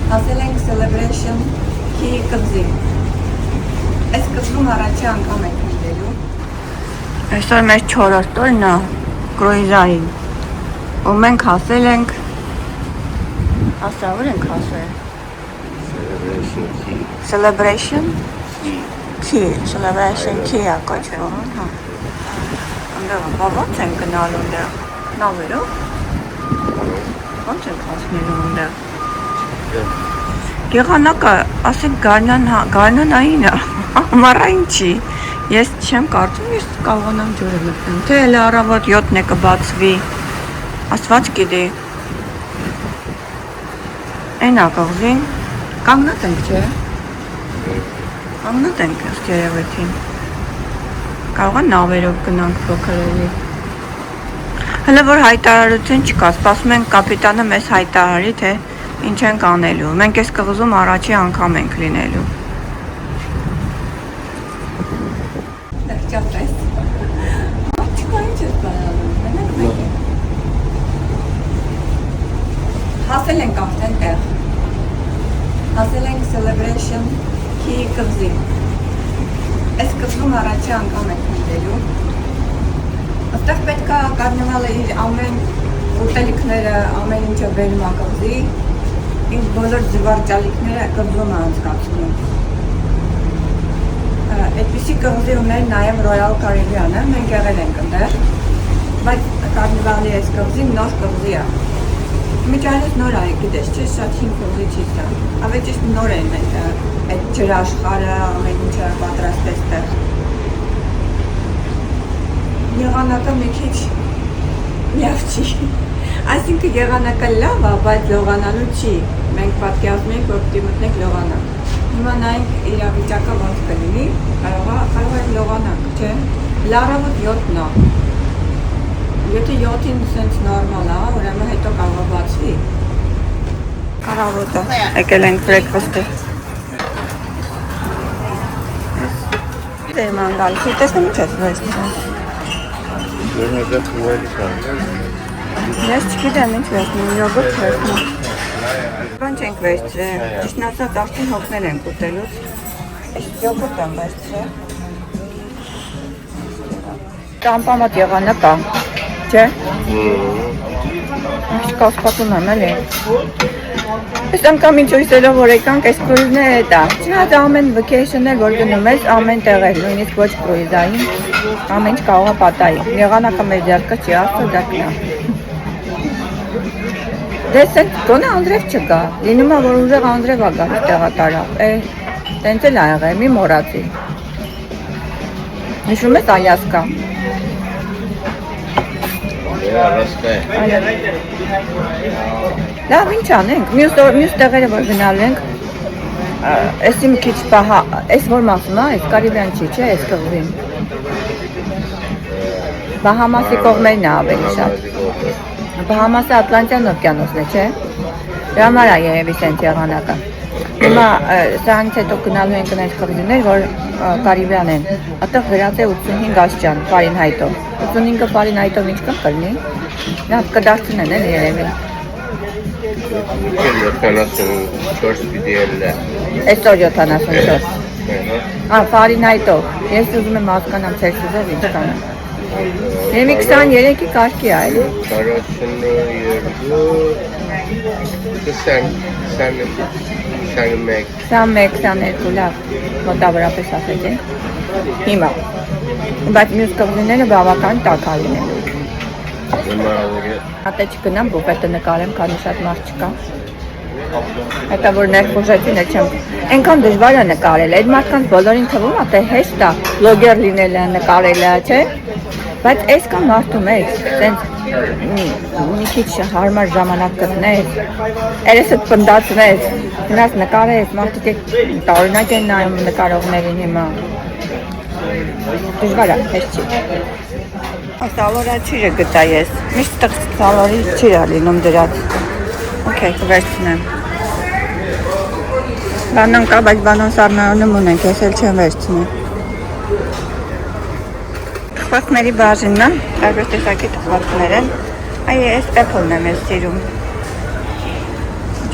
Ասել ենք celebration key կղզի։ Այս կղզում առաջի անգամ ենք լինելու։ Այսօր մեր 4-րդ օրն է կրուիզային։ Ու մենք հասել ենք ասա որ ենք հասել։ Celebration key, celebration key է կոչվում, հա։ Անդեղ բավաց ենք գնալու անդեղ։ Նավերով։ Ոնց ենք հասնելու անդեղ։ Եղանակը, ասենք գարնանային է, ամառային չի, ես չեմ կարծում, ես կարողանամ ջուրը մտնեմ, թե էլ առավոտ 7-ն է կբացվի, ասված գիտի, այն է կղզին, կանգնած ենք չէ, կանգնած ենք ըստ երևույթին, կարող է նավերով գնանք փոքրելի, հələ որ հայտարարություն չկա, սպասում ենք կապիտանը մեզ հայտարարի, թե ինչ ենք անելու, մենք այս կղզում առաջի անգամ ենք լինելու։ Հասել ենք արդեն տեղ։ Հասել ենք celebration key կղզի։ Այս կղզում առաջի անգամ ենք լինելու։ Այստեղ պետք է կարնիվալը իր ամեն ուտելիքները, ամեն ինչը բերում է կղզի։ Ինձ բոլոր զվարճալիքները կղզում է անցկացնում։ Այդպիսի կղզի ուներ նաև Royal Caribbean-ը, մենք եղել ենք ընդեղ, բայց կարնիվալի այս կղզին նոր կղզի է։ Միջայնս նոր է, գիտես, չէ, շատ հին կղզի չի սա, ավելի ճիշտ նոր են այդ ջրաշխարհը, ամեն ինչը պատրաստեց տեղ։ Եղանակը մի քիչ լավ չի։ Այսինքն եղանակը լավ է, բայց լողանալու չի։ Մենք պատկերացնում ենք, որ պիտի մտնենք լողանանք։ Հիմա նայենք իրավիճակը ոնց կլինի, կարող է լողանանք, չէ։ Լարավոտ 7-ն է։ Եթե 7-ին սենց նորմալ է, ուրեմն հետո կարող է բացվի։ Կարավոտը, եկել ենք breakfast-ը։ Դե մանգալ, տեսնում ինչ ես վերցնում։ Ես չգիտեմ ինչ վերցնում, յոգուրտ վերցնում։ Բան չենք վերցրել, ճիշտն ասած արդեն հոգնել ենք ուտելուց։ Յոգուրտ եմ վերցրել։ Ճամպամատ եղանակ է, չէ։ Ինչ կասպատում եմ էլի։ Այս անգամ ինչ ույսելով որ եկանք այս կրուիզները հետ է։ Չնայած ամեն vacation-ներ որ գնում ես, ամեն տեղեր, նույնիսկ ոչ կրուիզային, ամեն ինչ կարող է պատահի։ Եղանակը մեր ձեռքը չի, աստղադակն է։ Դե սենց գոնե անձրև չկա, լինում է որ ուժեղ անձրև է գալիս տեղատարավ, տենց էլ ա եղել, մի մոռացի։ Հիշում ես Ալյասկա։ Լավ, ինչ անենք, մյուս տեղերը որ գնալու ենք, էսի մի քիչ պահա, էս որ մասում է, էս Կարիբյան չի, չէ, էս կղզին։ Բահամասի կողմերն է ավելի շատ։ Բահամասը Ատլանտյան օվկիանոսն է, չէ։ Դրա համար է երևի սենց եղանակը։ Հիմա սրանից հետո գնալու ենք այս կղզիներ, որ Կարիբյան են։ Այդտեղ գրած է 85 աստիճան Ֆարենհայթով։ 85-ը Ֆարենհայթով ինչքան կլինի։ Լավ կդարձնեն էլ երևի։ 74 պիտի ելնե։ Այսօր 74։ Ֆարենհայթով։ Ես ուզում եմ հասկանամ Ցելսիուսով ինչքան է։ Երևի 23-ի կարգի է, էլի։ 21, լավ, մոտավորապես ասած ենք, հիմա, բայց մյուս կղզիները բավական տաք լինելու։ Հատե չգնամ, բուֆետը նկարեմ, քանի շատ մարդ չկա։ Հետա որ ներխուժեցին էլ չեմ, ենքան դժվար է նկարել, այդ մարդկանց բոլորին թվում է, թե հեշտ է բլոգեր լինելը, նկարելը, չէ։ Բայց այս կա մարդու մեջ, սենց մի քիչ հարմար ժամանակ գտնես, երեսդ պնդացնես, գնաս նկարես, մարդիկ տարօրինակ են նայում նկարողներին հիմա։ Դժվար է, հեշտ չի։ Սալորա չիրը գտա ես, միշտ սալորի չիր է լինում դրած։ Okay, կվերցնեմ։ Բանոն կա, բայց բանոն սառնարանում ունենք, ես էլ չեմ վերցնում։ Թխվածքների բաժինն է, տարբեր տեսակի թխվածքներ են։ Այ ես Apple-ն եմ ես սիրում։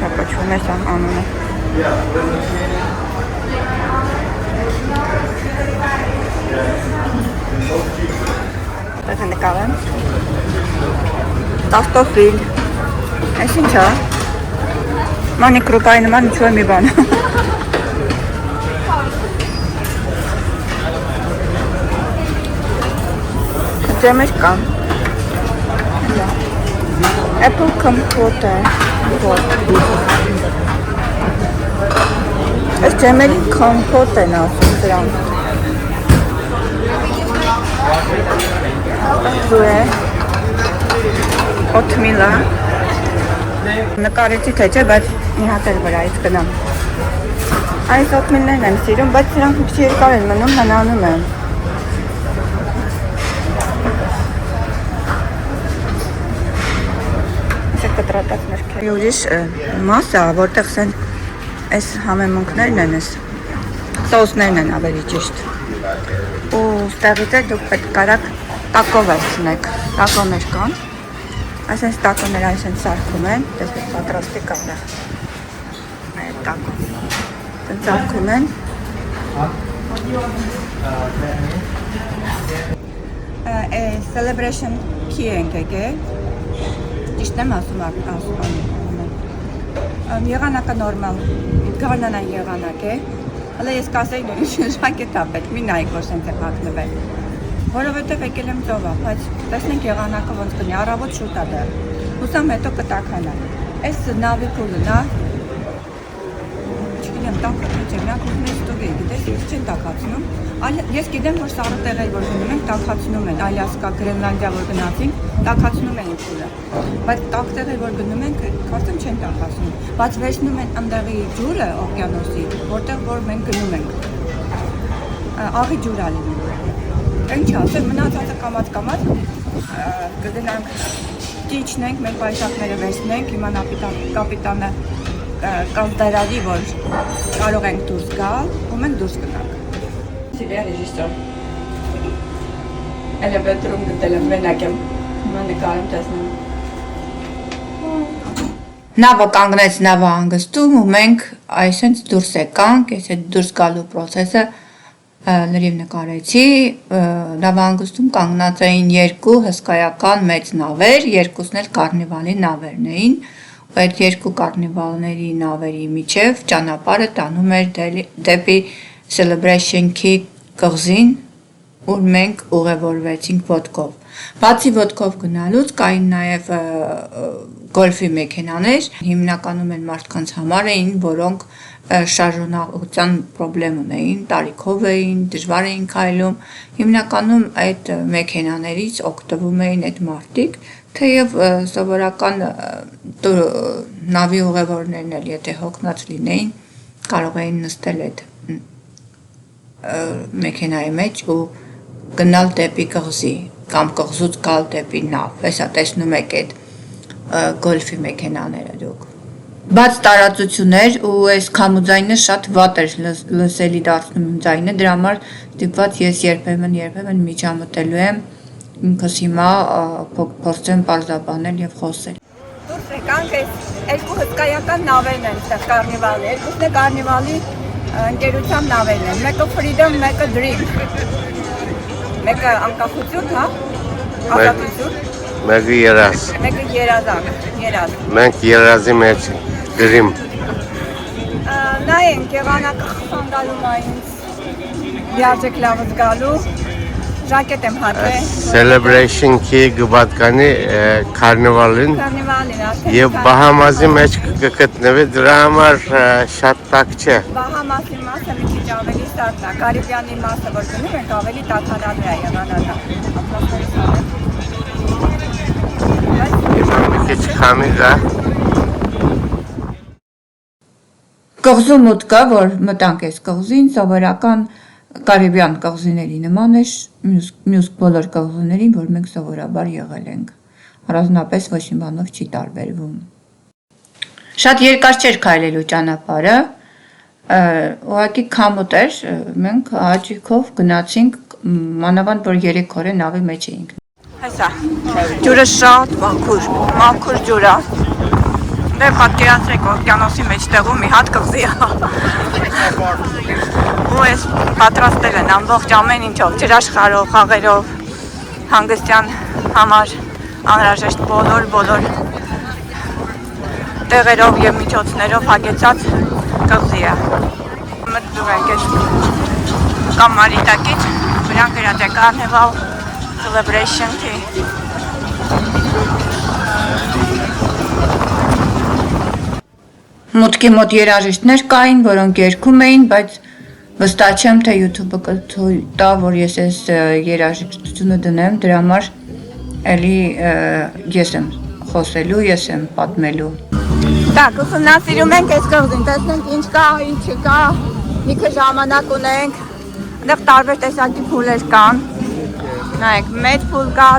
չակոչվում է սա անունը։ Դա նկարը։ Տաստոֆիլ։ Այս ինչ է։ Մանի կրուպայի նման ինչ-որ մի բան։ Ջեմեր կան։ Apple Compote։ Այս ջեմերի կոմպոտ են ասում դրան։ Դու է։ Օթմիլա։ Նկարեցի թե չէ, բայց մի հատ էլ վրայից գնամ։ Այս օթմիլներն եմ սիրում, բայց սրանք մի քիչ երկար են մնում, հնանում են։ Կտրատած մրգեր։ Ուրիշ մասը, որտեղ սեն այս համեմունքներն են, այս սոսներն են ավելի ճիշտ։ Ու ստեղից է դուք պետք կարաք տակո վերցնեք, տակոներ կան։ Այսենց տակոներ այսենց սարքում են, տեսեք պատրաստի կարեղ։ Այդ տակո։ Այսենց սարքում են։ Celebration key ենք եկել։ Ճիշտ եմ ասում եղանակը նորմալ, գարնանան եղանակ է, հլը ես կասեի նույն շնշակ է տա պետք, մի նայք, որ սենց է հակնվել, որովհետև եկել եմ ծովա, բայց տեսնենք եղանակը ոնց կնի, առավոտ շուտ է դեռ, հուսամ հետո կտականա, այս նավի փուլը նա, չգիտեմ տակը թե միակ ուզում ես ստուգ է, գիտես, ես չեն տակացնում, ես գիտեմ, որ սառը տեղեր, որ գնում ենք, տակացնում են, Ալյասկա, Գրենլանդիա, որ գնացինք, տակացնում են փուլը, բայց տակ տեղեր, որ գնում ենք, կարծեմ չեն տակացնում, բայց վերցնում են ընդեղի ջուրը օվկիանոսի, որտեղ որ մենք գնում ենք, աղի ջուր ա լինում, ինչ ասեմ, մնացածը կամած կգնանք, ճիչնենք, մեր պայշակները վերցնենք, հիմա կապիտանը կազդարավի, որ կարող ենք դուրս գալ, ու մենք դուրս գնանք։ Սիրիա ռեժիսոր, էլ է բետրում գտել եմ, մենակ եմ, հիմա նկարեմ տեսնեմ։ Նավը կանգնեց նավը հանգստում ու մենք այսենց դուրս եկանք, այս այդ դուրս գալու պրոցեսը լրիվ նկարեցի, նավահանգստում կանգնած էին երկու հսկայական մեծ նավեր, երկուսն էլ կարնիվալի նավերն էին, ու այդ երկու կարնիվալների նավերի միջև ճանապարհը տանում էր դեպի Celebration Key կղզին, ուր մենք ուղևորվեցինք ոտքով։ Բացի ոտքով գնալուց կային նաև գոլֆի մեքենաներ, հիմնականում են մարդկանց համար էին, որոնք շարժունակության պրոբլեմ ունեին, տարիքով էին, դժվար էին քայլում, հիմնականում այդ մեքենաներից օգտվում էին այդ մարդիկ, թեև սովորական նավի ուղևորներն էլ եթե հոգնած լինեին, կարող էին նստել այդ մեքենայի մեջ ու գնալ դեպի կղզի կամ կղզուց գալ դեպի նավ, հեսա տեսնում եք այդ գոլֆի մեքենաները դուք։ Բաց տարածություններ ու այս քամուձայնը շատ վատ էր լսելի դարձնում իմ ձայնը, դրա համար ստիպված ես երբեմն միջամտելու եմ ինքս հիմա փորձեմ պարզաբանել եւ խոսել։ Դուրս եկանք այս երկու հսկայական նավերն են այստեղ կարնիվալի, երկուսն է կարնիվալի ընկերության նավերն են, մեկը Freedom, մեկը Dream, մեկը անկախություն, հա, ազատություն, մեկը երազ, մեկը երազ, մենք երազի մեջ գրիմ, նայենք եղանակը խանդալում այնց, լիարժեք լավը զգալու, ժակետ եմ հատվել, Celebration Key գբատկանի կարնիվալին և Բահամասի մեջ կգտնվի, դրա համար շատ տաք չէ։ Բահամասի մասը մի քիչ ավելի սարսա, Կարիբյանի մասը, որ գնում ենք ավելի տաքանալու է եղանակը, մի քիչ քամի դա։ Կղզու մուտքը, որ մտանք այս կղզին, սովորական Կարիբյան կղզիների նման է մյուս բոլոր կղզիներին, որ մենք սովորաբար եղել ենք, առանձնապես ոչ մի բանով չի տարբերվում։ Շատ երկար չէր քայլելու ճանապարհը, ուղղակի քամուտ էր, մենք հաճույքով գնացինք, մանավանդ որ 3 օր նավի մեջ էինք։ Հեսա, ջուրը շատ մաքուր ջուր է, Դե պատկերացրեք օվկիանոսի մեջտեղում մի հատ կղզի է։ Ու ես պատրաստել են ամբողջ ամեն ինչով, ջրաշխարհով, խաղերով, հանգստյան համար անհրաժեշտ բոլոր տեղերով եւ միջոցներով հագեցած կղզի է։ Մտնում ենք այս կամարի տակից, վրան գրած է Carnival Celebration Key։ Մուտքի մոտ երաժիշտներ կային, որոնք երգում էին, բայց վստահ չեմ, թե YouTube-ը կթույլ տա, որ ես այս երաժշտությունը դնեմ, դրա համար էլի ես եմ խոսելու, ես եմ պատմելու։ Так, ուսումնասիրում ենք այս կղզին, տեսնենք ինչ կա, ինչ չկա, մի քիչ ժամանակ ունենք, այնտեղ տարբեր տեսակի փուլեր կան։ Նայեք, մեծ փուլ կա,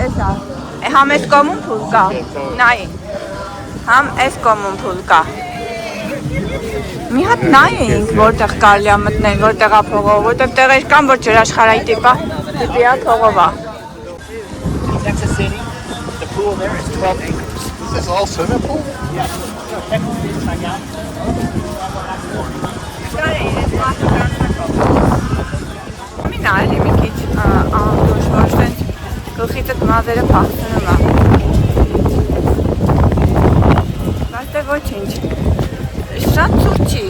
էսա, համ այս կողմում փուլ կա, նայի, համ այս կողմում փուլ կա։ Մի հատ նայենք, որտեղ կարելի է մտնել, որտեղ է փողով, որտեղ տեղեր կան, որ ջրաշխարհի տիպա փողով է։ Texas City, the pool there is 12 acres. Is this all swimming pool? Yeah. Մի նայել մի քիչ անդուշ, որ շենց գլխիցդ մազերը փախցնում է։ Բայց դե ոչինչ։ Շատ ցուրտ չի,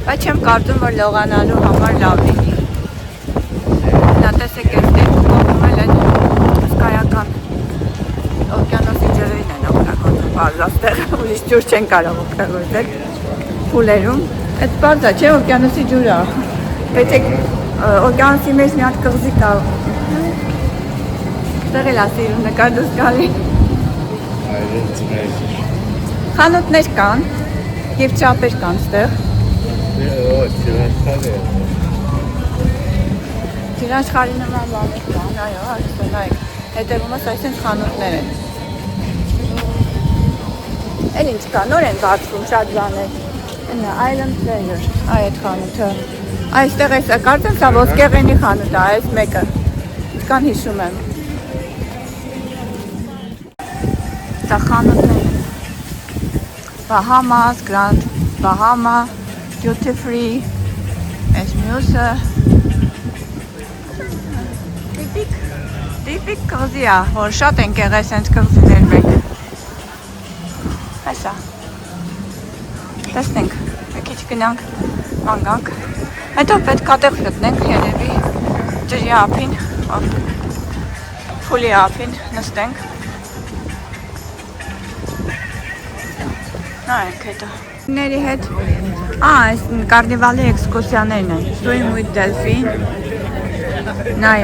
բայց չեմ կարծում, որ լողանալու համար լավ լինի։ Նա տեսեք այս դեպքում կողմում էլ են հսկայական օվկիանոսի ջրերին են օգտագործում բարձրաստեղ, ուրիշ ջուր չեն կարող օգտագործել փուլերում։ Այդ բարձա չէ օվկիանոսի ջուրը։ Պետք օվկիանոսի մեջ մի հատ կղզի կա։ Դեռ էլ ասիրում նկարդուս գալի։ Խանութներ կան և չապեր կան ստեղ։ Ջրաշխարհի նման բաներ կան, այո, այստեղ նայեք, հետևումս այսինչ խանութներ են։ Էլ ինչ կա, նոր են բացվում շատ բաներ։ Island Treasure, այդ խանութը։ Այստեղ այս կարծեմ սա ոսկեղենի խանութ է, այս մեկը։ Կան հիշում եմ։ Սա խանութներ են։ Bahamas, Grand Bahama, Duty Free, այս մյուսը տիպիկ կղզի է, որ շատ են եղել սենց կղզիներ մեկ։ Այսա, տեսնենք, մի քիչ գնանք, անգանք, հետո պետք է տեղ գտնենք երևի ջրի ափին, փուլի ափին նստենք։ Նայենք հետո։ Ների հետ, այս կարնիվալի էքսկուրսիաներն են, Swim with Delphin, նայ,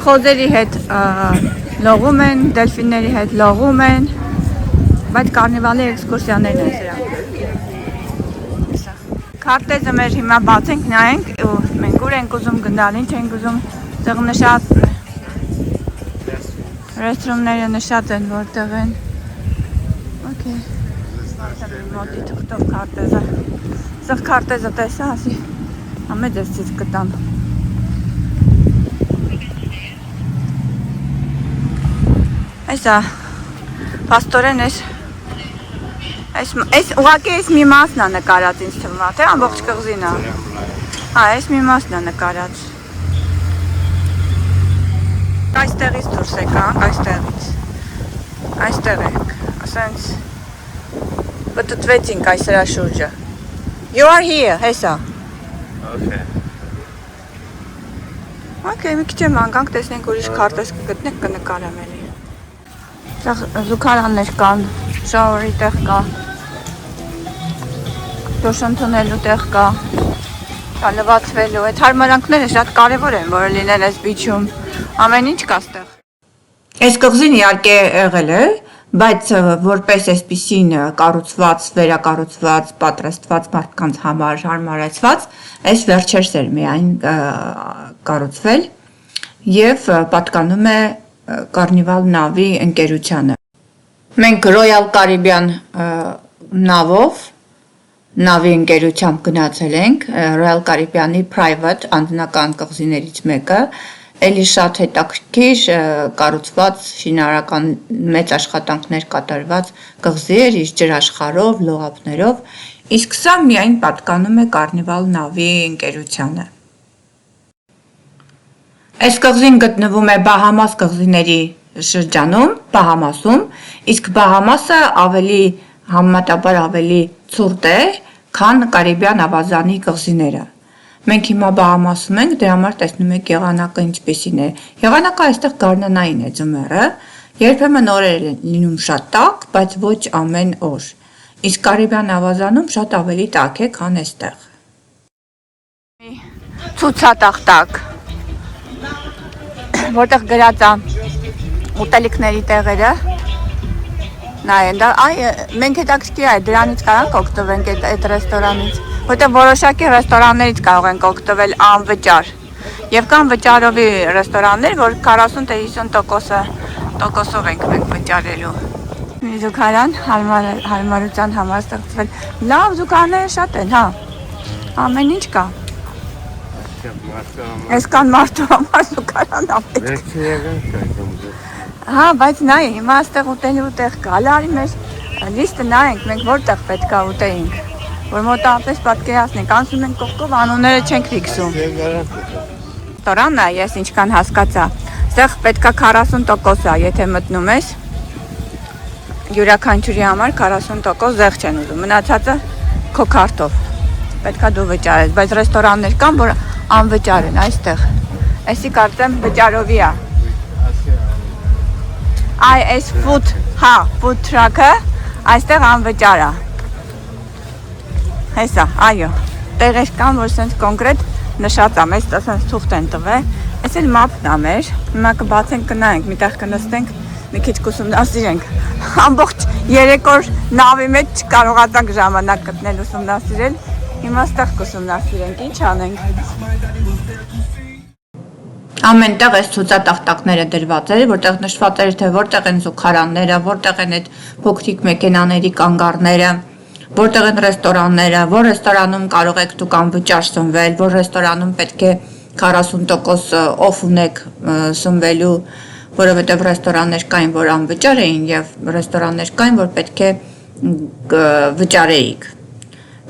խոզերի հետ լողում են, դելֆինների հետ լողում են, բայց կարնիվալի էքսկուրսիաներն են սրանք։ Քարտեզը մեր հիմա բացենք, նայենք, մենք ուր ենք ուզում գնալ, ինչ ենք ուզում, ձեղ նշած Ռեստրումները նշած են, որտեղ են։ Okay. Մոտի թղթով քարտեզը։ Սաղ քարտեզը տեսա, ասի, ամեջ ես ցից կտամ։ Այսա, պաստորեն այս ուղղակի այս մի մասն է նկարած ինձ թվում է, թե ամբողջ կղզին է։ Այս մի մասն է նկարած։ Այստեղից դուրս եկանք, այստեղ ենք, ասենց պտտվեցինք այս սրա շուրջը։ You are here, հեսա։ Okay, մի քիչ եմ անկանք, տեսնենք ուրիշ քարտեզ կգտնենք, կնկարեմ էլի։ Զուգարաններ կան, շաուրի տեղ կա, դոշ ընդունելու տեղ կա, լվացվելու, այդ հարմարանքները շատ կարևոր են, որ լինեն այս բիչում, ամեն ինչ կա ստեղ։ Այս կղզին իհարկե եղել է, բայց որպես այսպիսին կառուցված, վերակառուցված, պատրաստված մարդկանց համար հարմարեցված, այս վերջերս էր միայն կառուցվել եւ պատկանում է Carnival նավի ընկերությանը։ Մենք Royal Caribbean նավով նավի ընկերությամբ գնացել ենք, Royal Caribbean-ի private անձնական կղզիներից մեկը, էլի շատ հետաքրքիր կառուցված շինարարական մեծ աշխատանքներ կատարված կղզի էր իր ջրաշխարհով, լողափներով, իսկ սա միայն պատկանում է Կարնիվալ նավի ընկերությանը։ Այս կղզին գտնվում է Բահամաս կղզիների շրջանում, Բահամասում, իսկ Բահամասը համեմատաբար ավելի ցուրտ է, քան Կարիբյան ավազանի կղզիները։ Մենք հիմա Բահամասում ենք, դրա համար տեսնում եք եղանակը ինչպիսին է։ Եղանակը այստեղ գարնանային է ձմեռը, երբեմն օրեր են լինում շատ տաք, բայց ոչ ամեն օր։ Իսկ Կարիբյան ավազանում շատ ավելի տաք է, քան այստեղ։ Ցուցատախտակ, որտեղ գրած է ուտելիքների տեղերը, նայեն, մենք հետաքրքիր է, դրանից կարանք օգտվենք այդ ռեստորանից, որտեղ որոշակի ռեստորաններից կարող ենք օգտվել անվճար, եւ կան վճարովի ռեստորաններ, որ 40-50%-ով ենք մենք վճարելու։ Մի զուգարան հարմարության համար ստեղծվել, լավ զուգարները շատ են, հա, ամեն ինչ կա։ Այսքան մարդու համար զուգարան ապետք։ Հա, բայց նայ, հիմա այստեղ ուտելու տեղ կա, արի մեր լիստը նայենք, մենք որտեղ պետք է ուտեինք, որ մոտավորապես պատկերացնենք, անցնում ենք կողքով, անունները չենք ֆիքսում։ Ռեստորանն է, ես ինչքան հասկացա, այստեղ պետք է 40% է, եթե մտնում ես, յուրաքանչյուրի համար 40% զեղ չեն ուզում, մնացածը քո քարտով, պետք է դու վճարես, բայց ռեստորաններ կան, որ անվճար են այստեղ, այսի կարծեմ վճարովի է։ Այս food truck-ը այստեղ անվճար է։ Հեսա, այո, տեղեր կան, որ սենց կոնկրետ նշած է, մեզ սենց թուղթ են տվել, այս էլ մապն է մեր, հիմա կբացենք կնայենք, միտեղ կնստենք, մի քիչ կուսումնասիրենք, ամբողջ 3 օր նավի մեջ չկարողացանք ժամանակ գտնել ուսումնասիրել, հիմա ստեղ կուսումնասիրենք, ինչ անենք։ Ամենտեղ այս ցուցատախտակները դրված էր, որտեղ նշված էր, թե որտեղ են զուգարանները, որտեղ են այդ փոքրիկ մեքենաների կանգառները, որտեղ են ռեստորանները, որ ռեստորանում կարող եք դուք անվճար սնվել, որ ռեստորանում պետք է 40% օֆ ունեք սնվելու, որովհետև ռեստորաններ կային, որ անվճար էին, եւ ռեստորաններ կային, որ պետք է վճարեիք։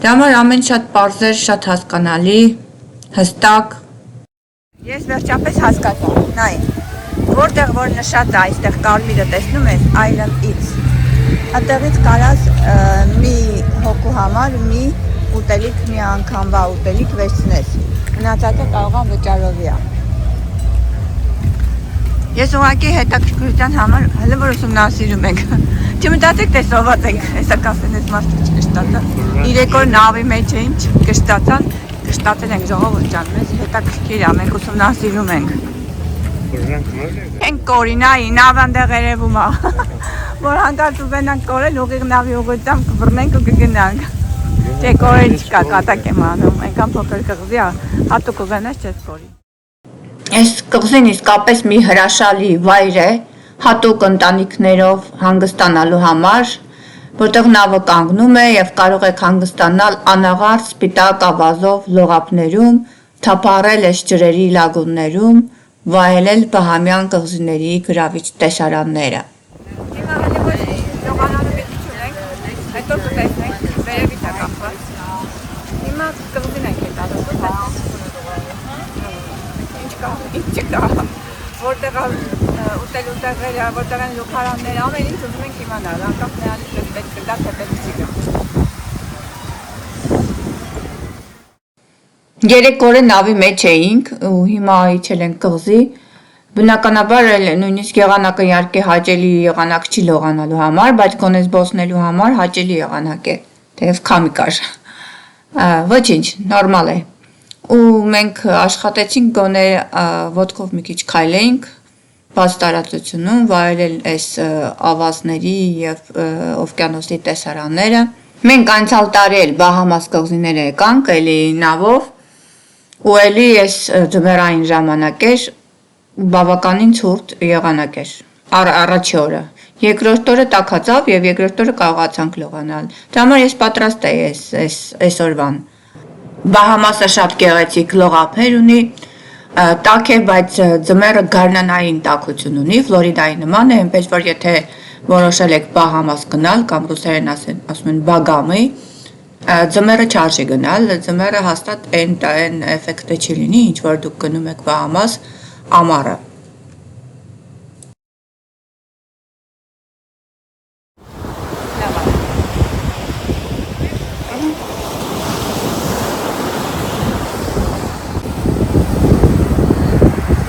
Դրա համար ամեն շատ պարզ էր, շատ հասկանալի, հստակ։ Ես վերջապես հասկացա, նայ, որտեղ որ նշած է այստեղ կարմիրը տեսնում ես, Island Eats, այդտեղից կարաս մի հոգու համար մի ուտելիք, մի անգամվա ուտելիք վերցնես, մնացածը կարող է վճարովի է։ Ես ուղղակի հետաքրքրության համար հələ որ ուսումնասիրում ենք, չմտածեք թե սոված ենք, հեսա կասեն ես մարդու չկշտացա, 3 օր նավի մեջ էին, չկշտացան, կշտացել ենք ժողովուրդ ջան, մեզ հետաքրքիր է, մենք ուսումնասիրում ենք։ Ենք կորինայի, նավանդեղ երևում է, որ հանդարտ ուվենանք կորել, ուղիղ նավի ուղղությամբ կվռնենք ու կգնանք։ Չէ, կորել չկա, կատակ եմ անում, այնքան փոքր կղզի է, հատուկ ուվենաս չես կորի։ Այս կղզին իսկապես մի հրաշալի վայր է, հատուկ ընտանիքներով հանգստանալու համար, որտեղ նավը կանգնում է եւ կարող եք հանգստանալ անաղարտ սպիտակ ավազով լողափներում, թափառել էշջրերի լագուններում, վայելել բահամյան կղզիների գրավիչ տեսարանները։ Հիմա հələ լողանալու պետք չունենք, հետո կտեսնենք, վերևից է կախված։ Հիմա կղզին ենք հետալու, ինչ կա, որտեղ ուտելու տեղերը, որտեղ են զուգարանները, ամեն ինչ ուզում ենք իմանալ, անկախ նրանից պետք կգա, թե պետք չի գա։ 3 օրը նավի մեջ էինք ու հիմա իջել ենք կղզի, բնականաբար նույնիսկ եղանակը իհարկե հաճելի եղանակ չի լողանալու համար, բայց գոնե զբոսնելու համար հաճելի եղանակ է, թեև քամի կար, ոչինչ, նորմալ է։ Ու մենք աշխատեցինք գոնե ոտքով մի քիչ քայլեինք բաց տարածությունում, վայելել այս ավազների եւ օվկիանոսի տեսարանները։ Մենք անցյալ տարի էլ Բահամաս կղզիները եկանք, էլի նավով, ու էլի այս ձմեռային ժամանակ էր, բավականին ցուրտ եղանակ էր, առաջի օրը։ Երկրորդ օրը տաքացավ եւ երկրորդ օրը կարողացանք լողանալ։ Դրա համար ես պատրաստ էի այս օրվան։ Բահամասը շատ գեղեցիկ լողափեր ունի, Տաք է, բայց ձմեռը գարնանային տաքություն ունի, Ֆլորիդայի նման է, այնպես որ եթե որոշել եք Բահամաս գնալ կամ ռուսերեն ասում են Բագամի, ձմեռը չարժի գնալ, ձմեռը հաստատ այն էֆեկտը չի լինի, ինչ որ դուք գնում եք Բահամաս ամառը։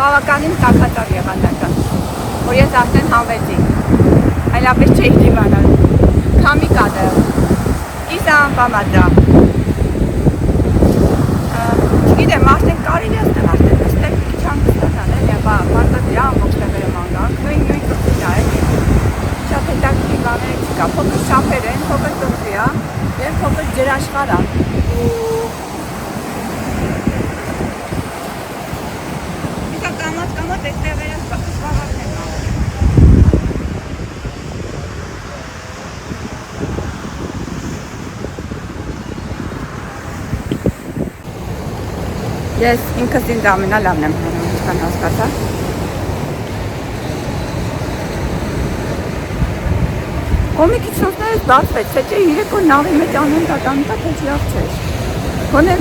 Բավականին տաքացավ եղանակը, որ ես արդեն հանվեցի, այլապես չէի դիմանալ, քամի կադը, կիսան պամադա, չգիտեմ, արդեն կարիլ ես տեղ արդեն նստել, քիչ հանգստանալ, էլի, մարդը դրա ամբողջ տեղերը մանգանք, նույն կրծին է, շատ հետաքրքիր բաներ չկա, փոքր շապեր են, փոքր տղվի է, և փոքր ջրաշխար է, կամոտ այս տեղերը զբաղավն են Ես ինքս ինձ ամենալավն եմ հանում, ինչքան հասկացա։ Կոմիկիցնոցներս բացվեց, թե չէ 3 օր նավի մեջ անեն տատանիտա, թե լավ չէր։ Գոնե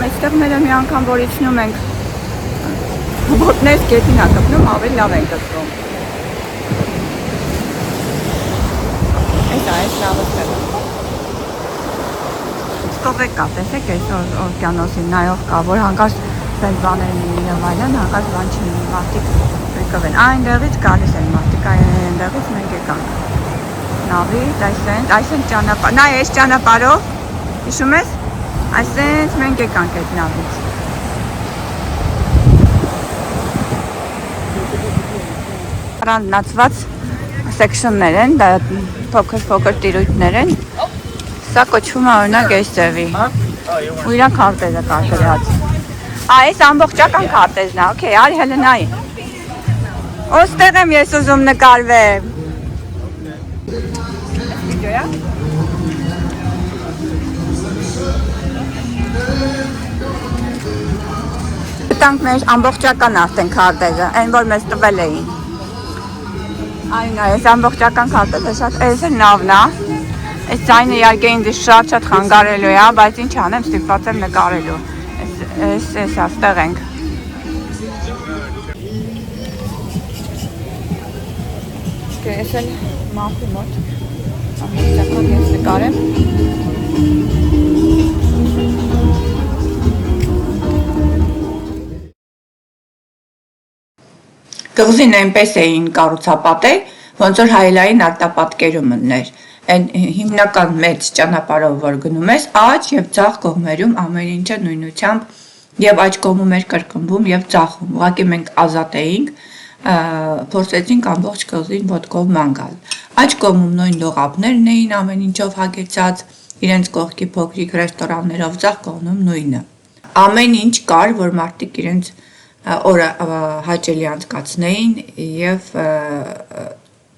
մեջտեղները մի անգամ որ իջնում ենք ոտներս գետին է կպնում, ավելի լավ են կպնում։ Այս լավը ստեղը։ Ստողեք կա, տեսեք այս օվկիանոսին նայող կա, որ հանկարծ սենց բաներ լինի և այլն, հանկարծ բան չի լինի, մարդիկ եկով են։ Այնտեղից գալիս են մարդիկ, այնտեղից մենք եկանք։ Նավից, այսենց ճանապարհ, նայ այս ճանապարհով, հիշում ես, այսենց մենք եկանք այդ նավից։ Առանձնացված սեքշններ են, դա փոքր տիրույթներ են, սա կոչվում է օրինակ այս ձևի, ու իրանք քարտեզը կարգված։ Այս ամբողջական քարտեզն է, օքեյ, արի հələ նայի։ Ոստեղ եմ ես ուզում նկարվեմ։ Վիդեոյա։ Տանք մեր ամբողջական արդեն քարտեզը, այն որ մեզ տվել էին։ Այն այս ամբողջական քարտեզը շատ այս է նավն է, այս ձայնը իհարկե ինձ շատ խանգարելու է, բայց ինչ անեմ, ստիպված եմ նկարելու, այս աստեղ ենք։ Ես էլ մախի մոտ, ամբողջական ես նկարեմ։ Կղզին այնպես էին կառուցապատել, ոնց որ հայելային արտապատկերում ըններ։ Այն հիմնական մեծ ճանապարհով որ գնում ես, աջ եւ ձախ կողմերում ամեն ինչը նույնությամբ եւ աջ կողմում էր կրկնվում եւ ձախում։ Ուղղակի մենք ազատ էինք, փորձեցինք ամբողջ կղզին ոտքով ման գալ։ Աջ կողմում նույն լողափներն էին ամեն ինչով հագեցած, իրենց կողքի փոքրիկ ռեստորաններով, ձախ կողմում նույնը։ Ամեն ինչ կար, որ մարդիկ իրենց օրը հաճելի անցկացնեին եւ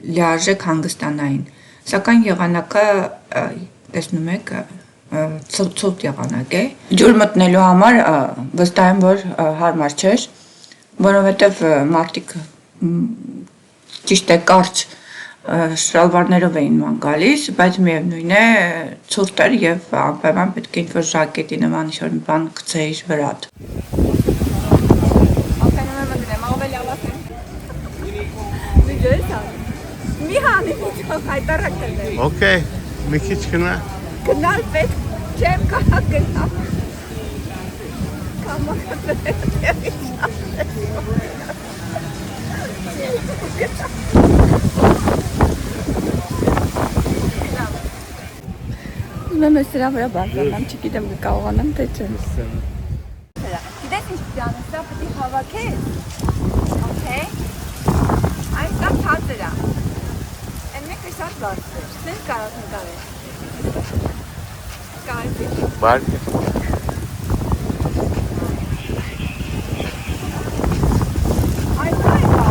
լիարժեք հանգստանային։ Սակայն եղանակը տեսնում եք ցուրտ եղանակ է։ Ջուր մտնելու համար վստահ եմ որ հարմար չէր, որովհետեւ մարդիկ ճիշտ է կարճ շալվարներով էին ման գալիս, բայց միևնույն է ցուրտ էր եւ անպայման պետք է ինչ-որ ժակետի նման ինչ-որ մի բան գցեիր վրատ։ Մի հանի միջով հայտարակ կլնեի։ Okay, մի քիչ գնա։ Գնալ պետք չեմ կարող գնալ։ Կամակը պետք է Ուրեմն ես սրա վրա բարձրանամ, չգիտեմ կկարողանամ թե չէ։ Գիտես ինչ պիտի անես, սա պիտի հավաքես, օքեյ, այս կա թատերա, են մեկը շատ բարձր էր, սենց կարած նկարել, կարպի։ Բարկ է։ Այս կա է կա։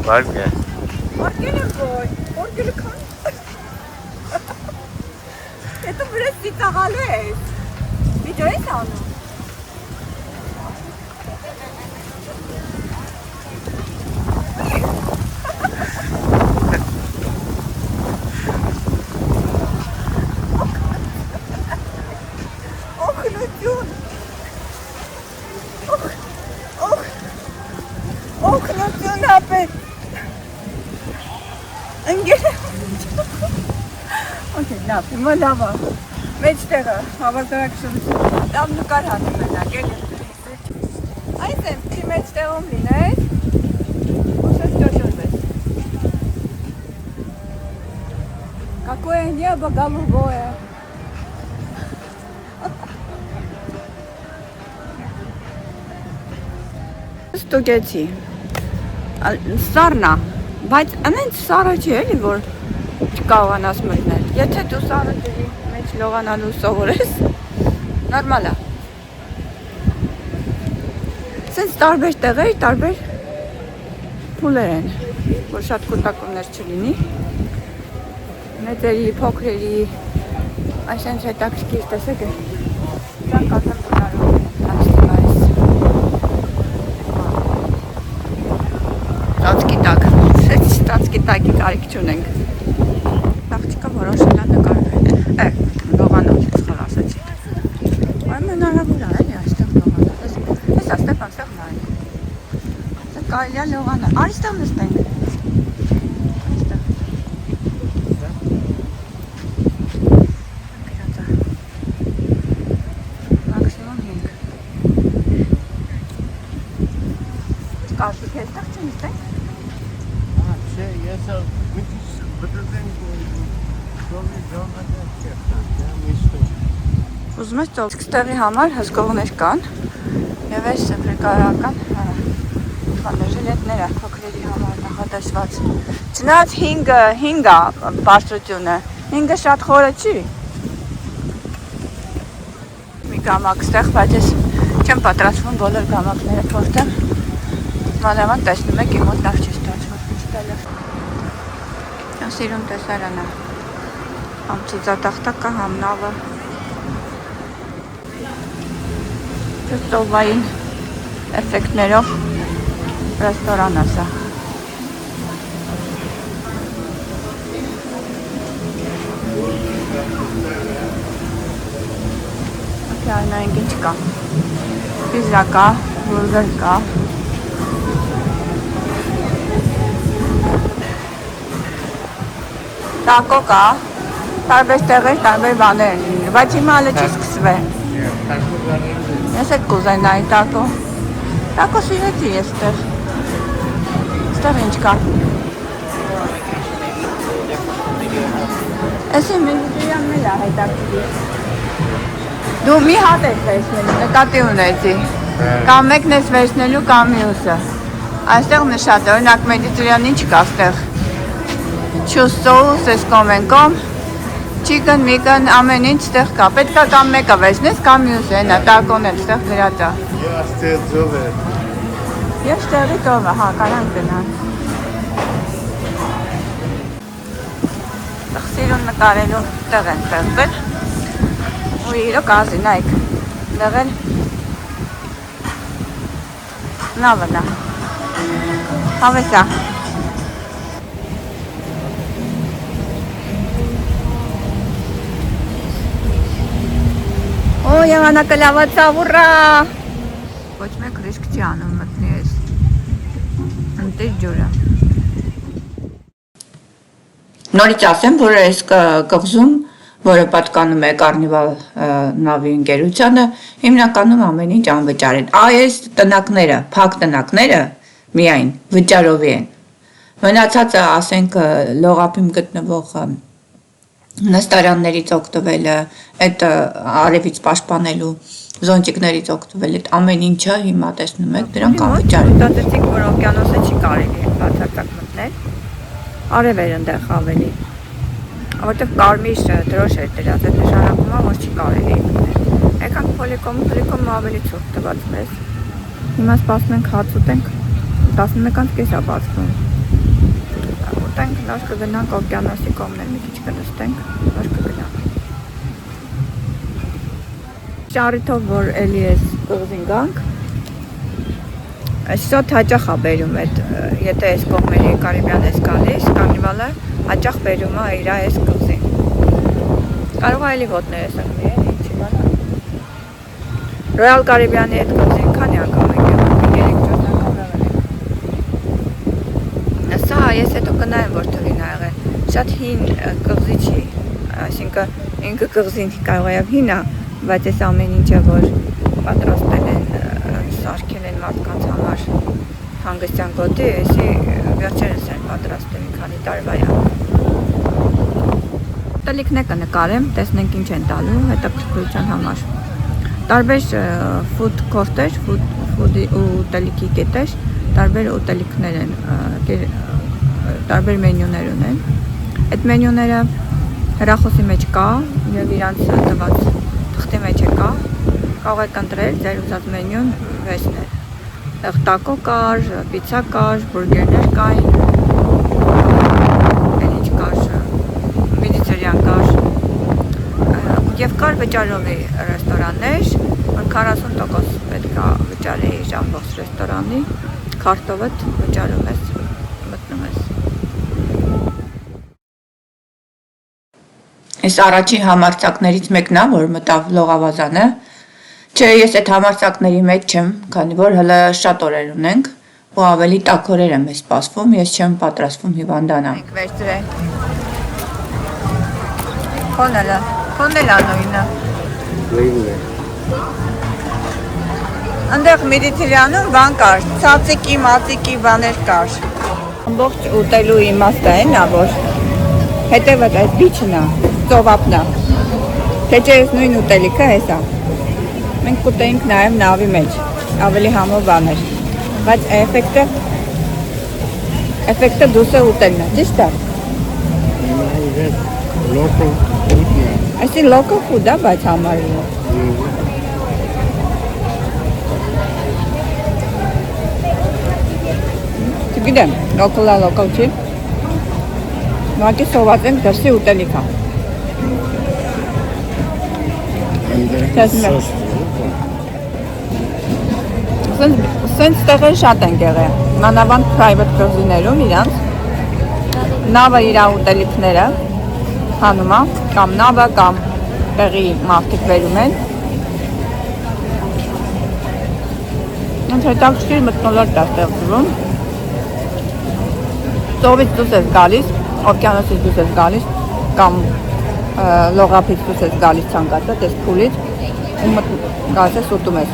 Բարկ է։ Orgele boy, orgele kan. դու վրես ծիծաղալու ես։ Վիդեո ես անում։ Օգնություն։ Օգնություն ապետ։ Ընկերը։ Okay, լավ, հիմա լավ է։ Մեջտեղը հավասարակշռություն։ Լավ նկար հանում մենակ, էլի։ Այս եմ, չի մեջտեղում լինես։ Ոսես ճոշորվես։ Какое небо голубое. Ստուգեցի։ Սառնա, բայց անենց սառը չի էլի, որ չկարողանաս մտնել։ Եթե դու սառը ջրի մեջ լողանալու սովորես, նորմալ է։ Սենց տարբեր տեղեր, տարբեր փուլեր են, որ շատ կուտակումներ չլինի։ Մեծերի, փոքրերի, այսենց հետաքրքիր տեսեք է։ Սան կատեմ բնարով տանցտիմայիս։ Տանցքի տակ, տանցքի տակի կարիք չունենք։ Աղջիկը որոշել է նկարվել։ Լողանալ, սխալ ասեցի։ Այն հնարավոր է, էլի այստեղ լողանալ։ Ես աստեղ անստեղ նայ։ Դա կարելի է լողանալ։ Այստեղ նստենք։ Այստեղ։ Մաքսիմում 5։ Կարծիք այստեղ չնստենք։ Ես բդրդեն Ուզում ես ծով ստեղի համար հզգողներ կան և այս սպրկարական ժիլետները փոքրերի համար նախատեսված չնայած 5 բարձրությունը 5-ը շատ խորը չի մի գամակ ստեղ բայց ես չեմ պատրաստվում բոլոր գամակները փորձեմ մանավանդ տեսնում եք իմ մոտ լավ չի ստացվում սիրուն տեսարանը համ ծիծատախտակը համ նավը ծովային էֆեկտներով ռեստորան է սա այնային ինչ կա պիզա կա, բուրգեր կա տակո կա, տարբեր տեղեր, տարբեր բաներ են լինի, բայց հիմա հալը չի սկսվել։ Ես էդ կուզենայի տակո։ Տակո սիրեցի ես ստեղ։ Ստեղ ինչ կա։ Էսի մենուտիրանն էլ է հետաքրքիր։ Դու մի հատ ես վերցնելու, նկատի ունեցի։ Կամ մեկն ես վերցնելու, կամ մյուսը։ Այստեղ նշած է, օրինակ մեդիտերիան ինչ կա ստեղ։ Չուսոուս ես կոմենկոմ, չիկն, միկն, ամեն ինչ ստեղ կա, պետք է կամ մեկը վերցնես, կամ մյուս է, նա տակոն էլ ստեղ գրած է։ Աստեղ ձով է։ Եվ ստեղի տով է, հա, կարանք գնան։ Սիրուն նկարելու տեղ են ստեղվել, ու իրոք ազի, նայք, դեղել նավն է, հավես է։ Օ, եղանակը լավացավ, ուռա! Ոչ մեկ ռիսկ չի անում մտնի ես, ընտիր ջուրը։ Նորից ասեմ, որ այս կղզում, որը պատկանում է Կարնիվալ նավի ընկերությանը, հիմնականում ամեն ինչ անվճար են։ Այս տնակները, փակ տնակները միայն վճարովի են։ Մնացածը, ասենք, լողափիմ գտնվող նստարաններից օգտվելը, այդ արևից պաշտպանելու զոնտիկներից օգտվել, այդ ամեն ինչը հիմա տեսնում եք, դրանք անվճար են։ Մտածեցիք, որ օկեանոսը չի կարելի բացարձակ մտնել, արև էր ընդեղ ավելի, որտեղ կարմիր դրոշ էր դրած, այդ նշանակում է, որ չի կարելի մտնել։ Եկանք փոլիկոմը ավելի ցուրտ տված մեզ, հիմա սպասում ենք հաց ուտենք, 11-ից կես է բացվում։ Ուտենք, նոր կգնանք օկեանոսի կողմներ մի քիչ կնստենք, նոր կգնանք։ Շարիթով որ էլի էս կողզին գանք, շատ հաճախ է բերում այդ, եթե այս կողմերի Կարիբյան ես գալիս, կարնիվալը հաճախ բերում է իր այս կողզին։ Կարող է էլի ոտներ ես ակնի, ինչի մանա։ Royal Caribbean-ի այդ կողզին քանի անգամ եք եղել, 3-4 անգամ եղել եք։ Սա ես հետո կնայեմ, որ թվին ա եղել, շատ հին կղզի չի, այսինքն ինքը կղզին կարող է հին է, բայց այս ամեն ինչը, որ պատրաստել են, սարքել են մարդկանց համար հանգստյան գոտի, էսի վերջերս են պատրաստել մի քանի տարվա է։ Ուտելիքն է կնկարեմ, տեսնենք ինչ են տալու, հետաքրքրության համար։ Տարբեր food court-եր, ուտելիքի կետեր, տարբեր ուտելիքներ են, տարբեր մենյուներ ունեն։ Այդ մենյուները հեռախոսի մեջ կա եւ իրանց տված թղթի մեջ կա։ Կարող եք ընտրել ձեր ուզած մենյուն վերցնել։ Այդտեղ տակո կար, պիցցա կար, բուրգերներ կային։ Ինչ կար, մեդիտերիան կար։ Եվ կար վճարովի ռեստորաններ, որ 40% պետք է վճարի ամբողջ ռեստորանի, քարտովդ վճարում ես, մտնում ես։ Այս առաջի համարձակներից մեկն է, որ մտավ լողավազանը։ Չէ, ես այդ համարձակների մեջ չեմ, քանի որ հələ շատ օրեր ունենք, ու ավելի տաք օրեր եմ ես սպասվում, ես չեմ պատրաստվում հիվանդանալ։ Մենք վերցրել։ Քոնել անոյնը։ Այնտեղ մեդիտերիանում բան կար, ցածիկի, մածիկի բաներ կար։ Ամբողջ ուտելու իմաստը է նա, որ հետևը այս բիչն է, ծովափն է։ Թե չէ ես նույն ուտելիքը հեսա։ Մենք կուտեինք նաև նավի մեջ, ավելի համով բաներ։ Բայց էֆեկտը դուս է ուտելն է, ճիշտ է։ Այսի local food է, բայց համարվում է։ Չգիտեմ, local չի։ Նույնիսկ սոված ենք դրսի ուտելիքա։ Սենց տեղեր շատ են եղել, մանավանդ private կղզիներում իրանց, նավը իր ուտելիքները հանում է, կամ նավը, կամ տեղի մարդիկ վերում են։ Ինձ հետաքրքիր մթնոլորտ է ստեղծվում։ Ծովից դուրս ես գալիս, օվկիանոսից դուրս ես գալիս, կամ լողափից դուրս ես գալիս ցանկացած, այս փուլից, ու գալիս ես ուտում ես։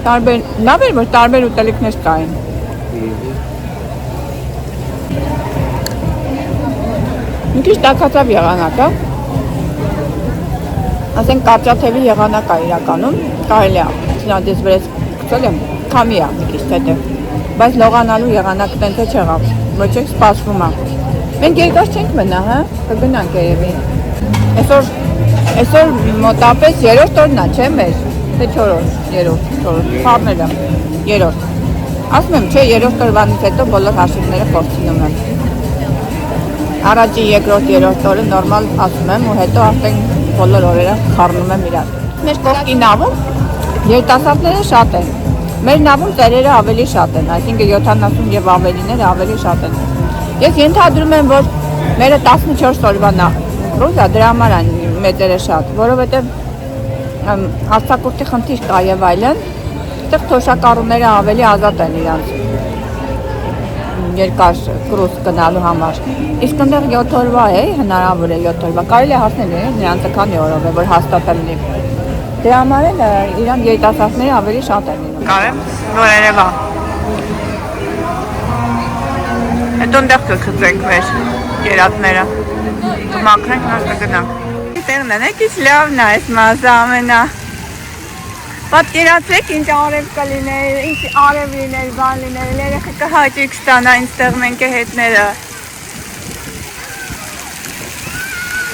Լավ էր, որ տարբեր ուտելիքներ կային։ Մի քիչ տաքացավ եղանակը, ասենք կարճաթևի եղանակ է իրականում, կարելի է, դες վրես գցել եմ, քամի է մի քիչ հետև, բայց լողանալու եղանակը տենց է չեղավ, ոչ եք սպասվում է։ Մենք երկար չենք մնա, հա, կգնանք երևի։ Այսօր մոտապես 3-րդ օրն է, չէ՞ մեր, թե 4-րդ, 3-րդ, խառնել եմ, 3-րդ։ Ասում եմ, չէ, 3-րդ օրվանից հետո բոլոր հաշիվները կորցնում եմ։ Առաջի, երկրորդ, 3-րդ օրը նորմալ ասում եմ ու հետո արդեն բոլոր օրերը խառնում եմ իրար։ Մեր կողքի նավում երիտասարդները շատ են։ Մեր նավում ծերերը ավելի շատ են, այսինքն 70 եւ ավելիները ավելի շատ են։ Ես ենթադրում եմ, որ մերը 14 օրվա կրուզը դրա համար են մեծերը շատ, որովհետեւ հարցակուրտի խնդիր կա եւ այլն, այդտեղ թոշակառուները ավելի ազատ են իրանց երկար կրուզ գնալու համար։ Իսկ այնտեղ 7 օրվա է, հնարավոր է 7 օրվա, կարելի է հասնել նրանց քանի օրով է, որ հաստատել լինի։ Դրա համար էլ իրան երիտասարդները ավելի շատ են լինում։ Կարեմ, որ երևա։ Հետո այնտեղ կգցենք մեր երատները։ Կմաքրենք, նոր կգնանք։ Այդտեղն են, եկից լավն է այս մազը ամենա։ Պատկերացրեք ինչ արև կլիներ, ինչ արև լիներ, բան լիներ, երեխեքը հաճույք ստանա ինձտեղ մենք հետները։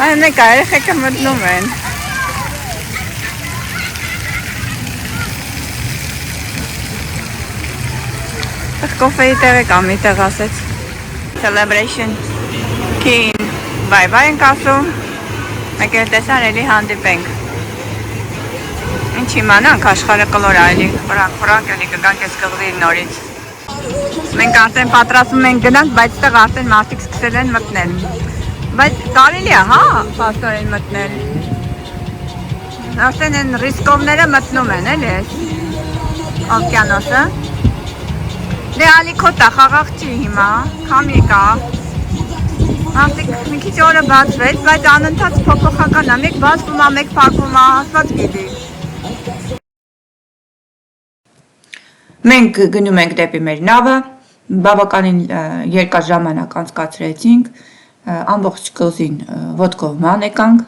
Այն եկա, երեխեքը մտնում են։ Կոֆեի տեղը կամ մի տեղ ասեց Celebration King Bye-bye ենք ասում Եկել տեսար էլի հանդիպենք։ Ինչ իմանանք աշխարհը կլոր այլի, ֆրանկ էլի կգանք այս կղզի նորից։ Մենք արդեն պատրաստվում ենք գնանք, բայց այդտեղ արդեն մարդիկ սկսել են մտնել։ Բայց կարելի է, հա, փաստորեն մտնել։ Արդեն են ռիսկովները մտնում են, էլի այս օվկիանոսը։ Դե ալիքոտա խաղաղ չի հիմա, քամ եկա։ Մարդիկ մի քիչ օրը բացվեց, բայց անընդհատ փոփոխական է, մեկ բացվում է, մեկ փակվում է, ասված գիտի։ Մենք գնում ենք դեպի մեր նավը, բավականին երկար ժամանակ անցկացրեցինք, ամբողջ կղզին ոտքով եկանք,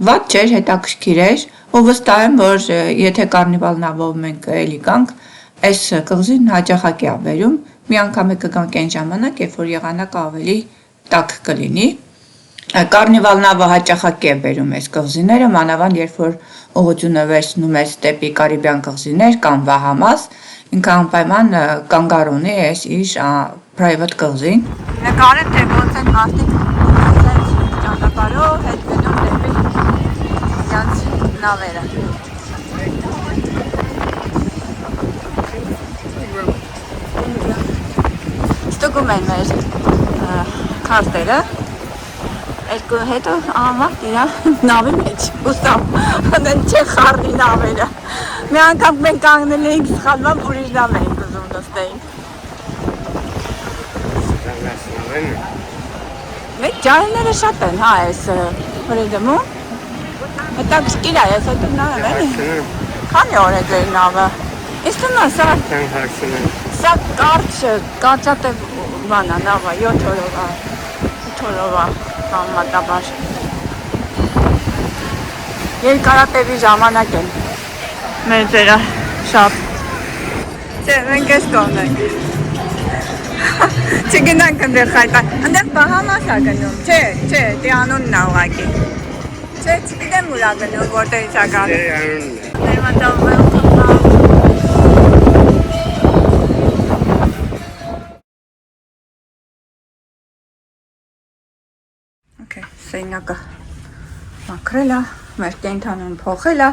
վատ չէր, հետաքրքիր էր, ու վստահ եմ, որ եթե կարնիվալ նավով մենք էլի գանք, այս կղզին հաճախակի է բերում, մի անգամ կգանք այն ժամանակ, երբ որ եղանակը ավելի տաք կլինի։ Կարնիվալ նավը հաճախակի է բերում այս կղզիները, մանավանդ երբ որ ուղղությունը վերցնում ես դեպի Կարիբյան կղզիներ կամ Բահամաս, ինքը անպայման կանգառ ունի այս իր private կղզին։ Նկարեմ, թե ոնց են մարդիկ ճանապարհով հետ գնում դեպի իրենց նավերը։ Ստուգում են մեր քարտերը, հետո ամաղ իրա նավի մեջ, ուստավ, հնդեն չէ խարդի նավերը։ Մի անգամ մենք կանգնել էինք սխալմամբ ուրիշ նավ էինք ուզում նստեինք։ Մեկ ջահելները շատ են, հա, այս վրեդմում։ Հետաքրքիր է, ես հետո նավ եմ էլի։ Քանի օր է ձեր նավը։ Իսկ թվում է, սա կարճատև բանա, նավա, 7 օրովա, համատաբար։ Երկարատևի ժամանակ են մեր ձերը շատ։ Չէ, մենք ես կողն ենք։ Չգնանք ընդեղ խայտան, ընդեղ Բահամաս է գնում, չէ, դե անունն է ուղղակի։ Չէ, չգիտեմ ուր է գնում, որտեղից է գալու։ Սենյակը մաքրել է, մեր կենթանուն փոխել է։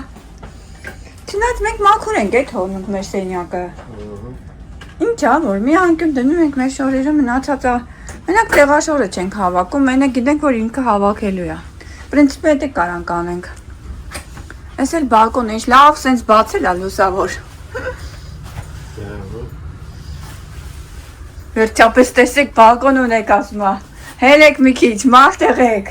Չնայած մենք մաքուր ենք է թողնում մեր սենյակը։ Ինչ է, որ մի անկյուն դնում ենք մեր շորերը մնացածը, մենակ տեղաշորը չենք հավաքում, մենակ գիտենք, որ ինքը հավաքելու է։ Պրինցիպը էդի կարանք անենք։ Այս էլ բալկոնը ինչ լավ սենց բացել է լուսավոր։ Վերջապես տեսեք բալկոն ունեք ասում է։ Հելեք մի քիչ, մարդ եղեք։